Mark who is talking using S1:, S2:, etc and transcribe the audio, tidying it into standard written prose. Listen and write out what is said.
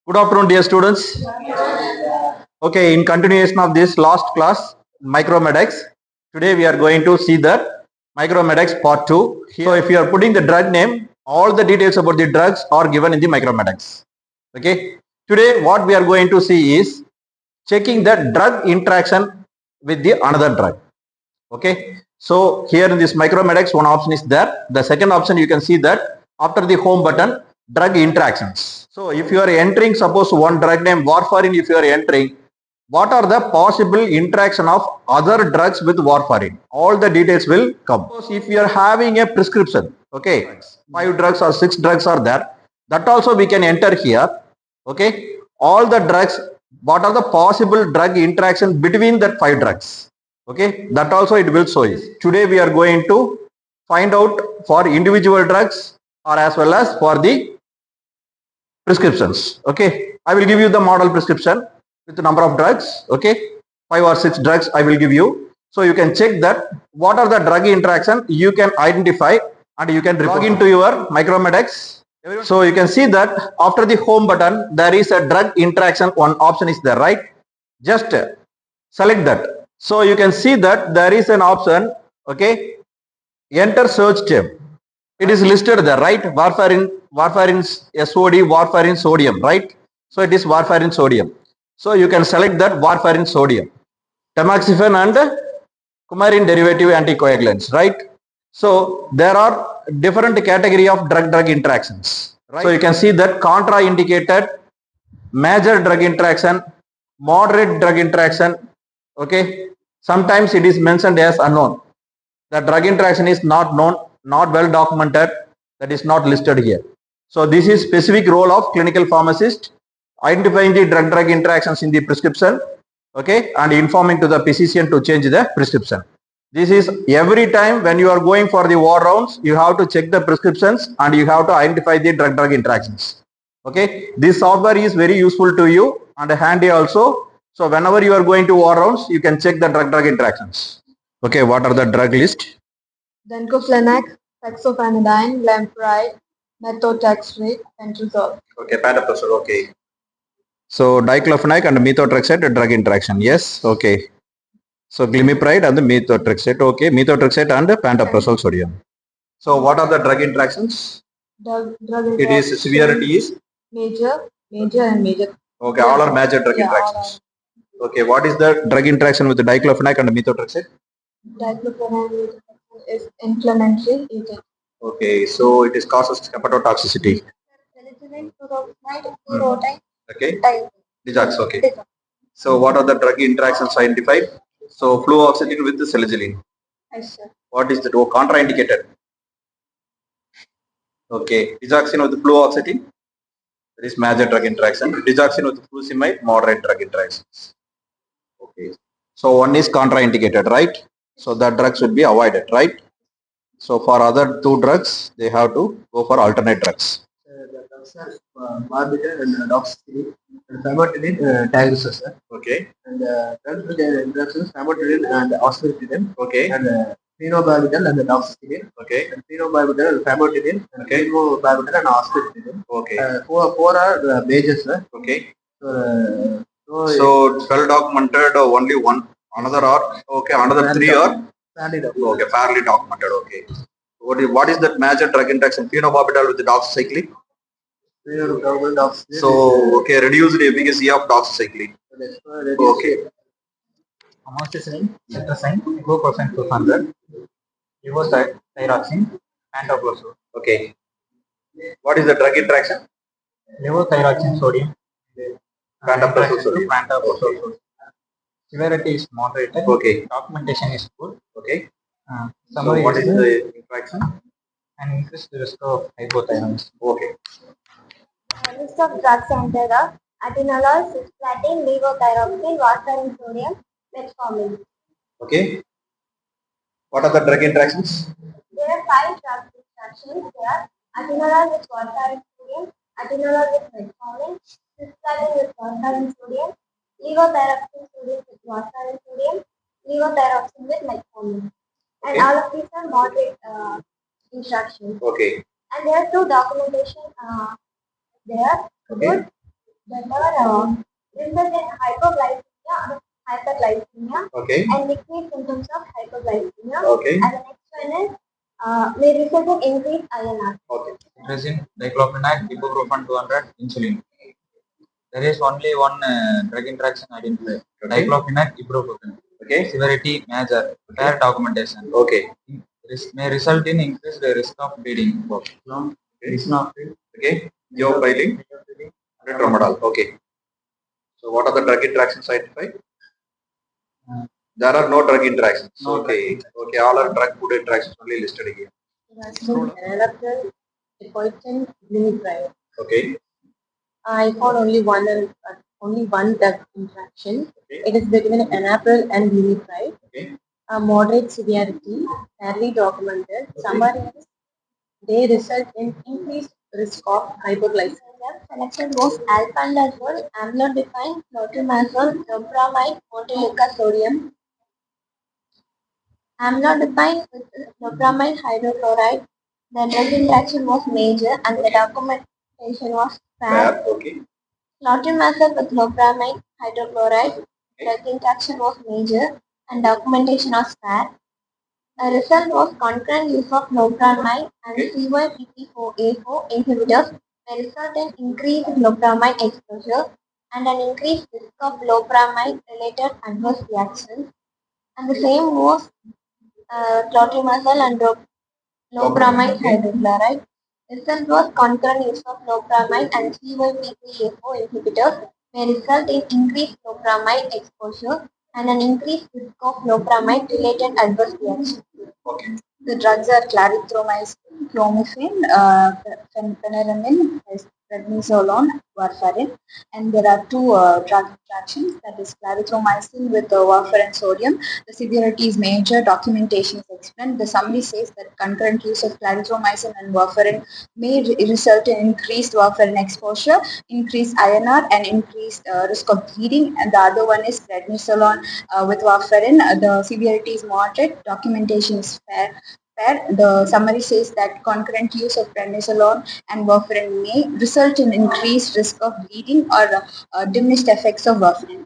S1: Good afternoon, dear students. Okay, in continuation of this last class, Micromedex, today we are going to see the Micromedex part 2. So if you are putting the drug name, all the details about the drugs are given in the Micromedex. Okay, today what we are going to see is checking the drug interaction with the another drug. Okay, so here in this Micromedex, one option is there. The second option, you can see that after the home button, drug interactions. So if you are entering, suppose one drug name warfarin, if you are entering, what are the possible interaction of other drugs with warfarin? All the details will come. Suppose if you are having a prescription, okay, 5 drugs or 6 drugs are there, that also we can enter here. Okay, all the drugs, what are the possible drug interaction between that 5 drugs? Okay, that also it will show you. Today we are going to find out for individual drugs or as well as for the prescriptions. Okay, I will give you the model prescription with the number of drugs. Okay, 5 or 6 drugs I will give you. So you can check that what are the drug interaction you can identify and you can log into your Micromedex. So you can see that after the home button there is a drug interaction, one option is there, right? Just select that. So you can see that there is an option, okay, enter search term. It is listed there, right? Warfarin SOD, warfarin sodium, right? So it is warfarin sodium. So you can select that warfarin sodium. Tamoxifen and coumarin derivative anticoagulants, right? So there are different category of drug interactions. Right? So you can see that contraindicated, major drug interaction, moderate drug interaction. Okay, sometimes it is mentioned as unknown. The drug interaction is not known, not well documented, that is not listed here. So this is specific role of clinical pharmacist, identifying the drug interactions in the prescription, okay, and informing to the physician to change the prescription. This is every time when you are going for the war rounds, you have to check the prescriptions and you have to identify the drug interactions. Okay, this software is very useful to you and handy also. So whenever you are going to war rounds, you can check the drug interactions. Okay, what are the drug list?
S2: Diclofenac, hexofenadine, lampride, methotrexate, pantozole.
S1: Okay, pantoprazole. Okay. So diclofenac and methotrexate drug interaction. Yes. Okay. So glimepiride and the methotrexate. Okay, methotrexate and pantoprazole sodium. So what are the drug interactions?
S2: Drug
S1: It is severity is
S2: major, and major.
S1: Okay, all are major drug interactions. Okay, what is the drug interaction with the diclofenac and methotrexate?
S2: Diclofenac is inflammatory agent.
S1: Okay, so it is causes hepatotoxicity. Okay, Digox. Okay. So what are the drug interactions identified? So fluoxetine with the selegiline.
S2: Yes, sir.
S1: What is that? Oh, contraindicated. Okay, digoxin with the fluoxetine. That is major drug interaction. Digoxin with the furosemide, moderate drug interactions. Okay. So one is contraindicated, right? So that drug should be avoided, right? So for other 2 drugs, they have to go for alternate drugs.
S3: The drugs are barbital and doxycycline and famotidine diagnosis.
S1: Okay.
S3: And drugs with interactions famotidine and osmotilin.
S1: Okay.
S3: And phenobarbital and doxycycline.
S1: Okay.
S3: And phenobarbital and famotidine. And
S1: okay.
S3: Phenobarbital and osmotilin.
S1: Okay.
S3: Four are majors.
S1: Okay.
S3: So
S1: well documented only one. Another are okay. Another 3 are
S3: fairly documented.
S1: Okay, fairly documented. Okay. What is that major drug interaction? Phenobarbital with the doxycycline. So okay, reduced efficacy of doxycycline. Okay.
S4: Amoxicillin, cetirizine, ibuprofen 200, levothyroxine, pantoprazole.
S1: Okay. What is the drug interaction?
S4: Levothyroxine sodium,
S1: Pantoprazole sodium.
S4: pantoprazole sodium. Severity is moderate.
S1: Okay.
S4: Documentation is good.
S1: Okay.
S4: Summary
S1: so what is the interaction?
S4: An increased risk of hypothyroidism.
S1: Okay.
S5: List of drugs under the atenolol, cisplatin, levothyroxine, warfarin sodium, metformin.
S1: Okay. What are the drug interactions?
S5: There are 5 drug interactions. There are atenolol with warfarin sodium, atenolol with metformin, cisplatin with warfarin sodium, levothyroxine sodium with warfarin sodium, levothyroxine with metformin. And all of these are moderate interactions.
S1: Okay.
S5: And there are 2 documentation there.
S1: Okay.
S5: Good result in hypoglycemia or hyperglycemia
S1: Okay.
S5: and decreased symptoms of hypoglycemia.
S1: Okay.
S5: And the next one is may result in increased INR.
S1: Okay.
S4: Resin, diclofenac, ibuprofen 200, insulin. There is only one drug interaction identified.
S1: Okay.
S4: Diclofenac, ibuprofen.
S1: Okay.
S4: Severity major. Fair documentation.
S1: Okay.
S4: May result in increased risk of bleeding.
S1: Okay. Okay. Yopiling and tramadol. Okay. So what are the drug interactions identified? There are no drug interactions.
S4: No
S1: Okay. Okay. All are drug food interactions only listed here.
S2: Enalapril, epoetin, glimepiride.
S1: Okay.
S2: I found only one drug interaction.
S1: Okay.
S2: It is between enalapril and glimepiride.
S1: Okay.
S2: Moderate severity, fairly documented. Summary is they result in increased risk of hypoglycemia.
S5: Selected was albendazole, amlodipine, clotrimazole, loperamide, montelukast sodium. Amlodipine with loperamide hydrochloride. The drug interaction was major and the documentation was fair.
S1: Okay.
S5: Clotrimazole with loperamide hydrochloride. Drug interaction was major and documentation was fair. A result was concurrent use of loperamide and CYP4A4 inhibitors may result in increased loperamide exposure and an increased risk of loperamide related adverse reactions. And the same was clotrimazole and loperamide hydrochloride. Result was concurrent use of loperamide and CYP3A4 inhibitors may result in increased loperamide exposure and an increased risk of loperamide related adverse reactions.
S1: Okay.
S2: The drugs are clarithromycin, clomiphene, phenpyramine, prednisolone, warfarin, and there are two drug interactions, that is clarithromycin with warfarin sodium. The severity is major, documentation is explained. The summary says that concurrent use of clarithromycin and warfarin may result in increased warfarin exposure, increased INR, and increased risk of bleeding. And the other one is prednisolone with warfarin. The severity is moderate, documentation is fair. The summary says that concurrent use of prednisolone and warfarin may result in increased risk of bleeding or diminished effects of warfarin.